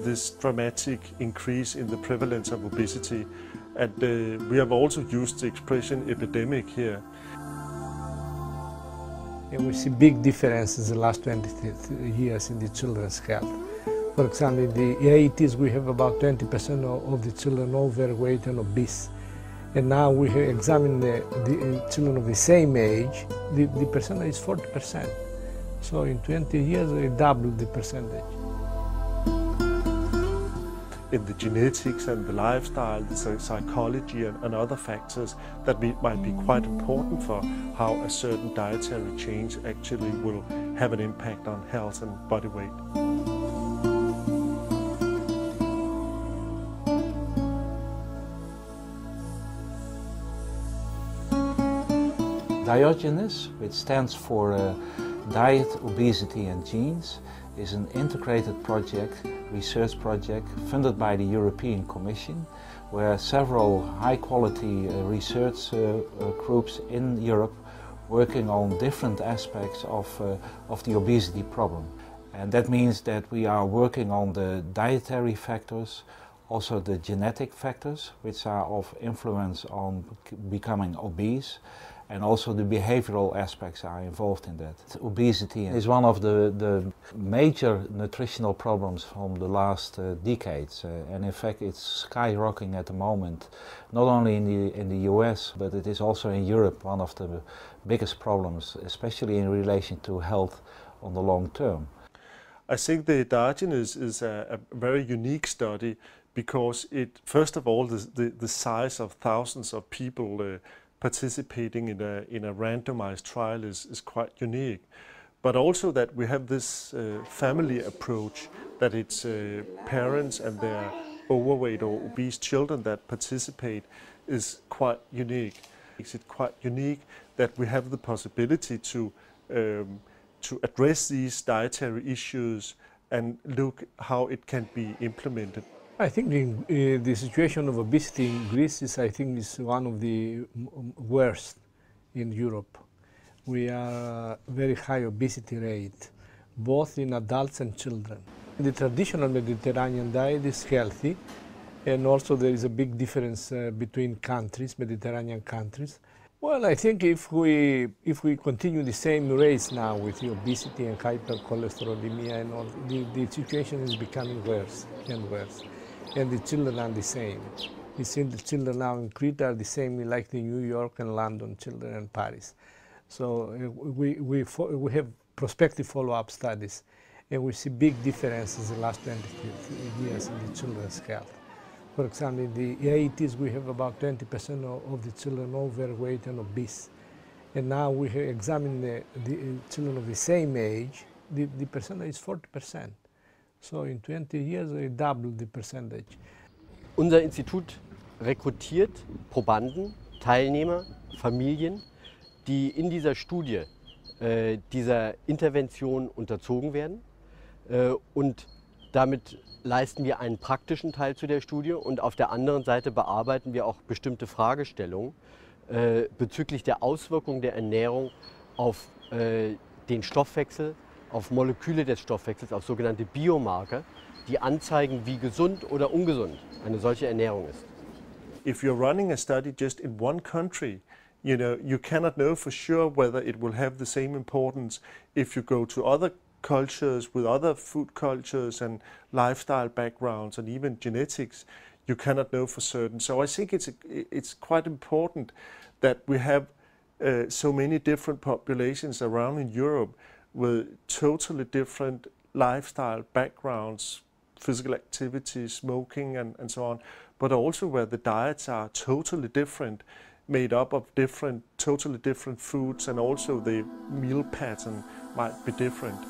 This dramatic increase in the prevalence of obesity, and we have also used the expression epidemic here. And we see big differences in the last 20 years in the children's health. For example, in the 80s we have about 20% of the children overweight and obese. And now we have examined the children of the same age, the percentage is 40%. So in 20 years we doubled the percentage. In the genetics and the lifestyle, the psychology and other factors that might be quite important for how a certain dietary change actually will have an impact on health and body weight. Diogenes, which stands for Diet, Obesity and Genes, is an integrated research project funded by the European Commission, where several high-quality research groups in Europe working on different aspects of the obesity problem. And that means that we are working on the dietary factors, also the genetic factors, which are of influence on becoming obese, and also the behavioral aspects are involved in that. Obesity is one of the major nutritional problems from the last decades, and in fact it's skyrocketing at the moment, not only in the US, but it is also in Europe one of the biggest problems, especially in relation to health on the long term. I think the Diogenes is a very unique study because it, first of all, the size of thousands of people participating in a randomized trial is quite unique, but also that we have this family approach, that it's parents and their overweight or obese children that participate is quite unique. Makes it quite unique that we have the possibility to address these dietary issues and look how it can be implemented. I think the situation of obesity in Greece is one of the worst in Europe. We are very high obesity rate, both in adults and children. The traditional Mediterranean diet is healthy, and also there is a big difference between countries, Mediterranean countries. Well, I think if we continue the same race now with the obesity and hypercholesterolemia and all, the situation is becoming worse and worse. And the children are the same. You see, the children now in Crete are the same like the New York and London children and Paris. So we have prospective follow-up studies, and we see big differences in the last 20 years in the children's health. For example, in the 80s we have about 20% of the children overweight and obese. And now we have examined the children of the same age, the percentage is 40%. So in 20 years we doubled the percentage. Unser Institut rekrutiert Probanden, Teilnehmer, Familien, die in dieser Studie dieser Intervention unterzogen werden. Und damit leisten wir einen praktischen Teil zu der Studie, und auf der anderen Seite bearbeiten wir auch bestimmte Fragestellungen bezüglich der Auswirkungen der Ernährung auf den Stoffwechsel, auf Moleküle des Stoffwechsels, auf sogenannte Biomarker, die anzeigen, wie gesund oder ungesund eine solche Ernährung ist. If you're running a study just in one country, you cannot know for sure whether it will have the same importance if you go to other cultures with other food cultures and lifestyle backgrounds and even genetics. You cannot know for certain. So I think it's quite important that we have so many different populations around in Europe with totally different lifestyle backgrounds, physical activity, smoking and so on, but also where the diets are totally different, made up of totally different foods, and also the meal pattern might be different.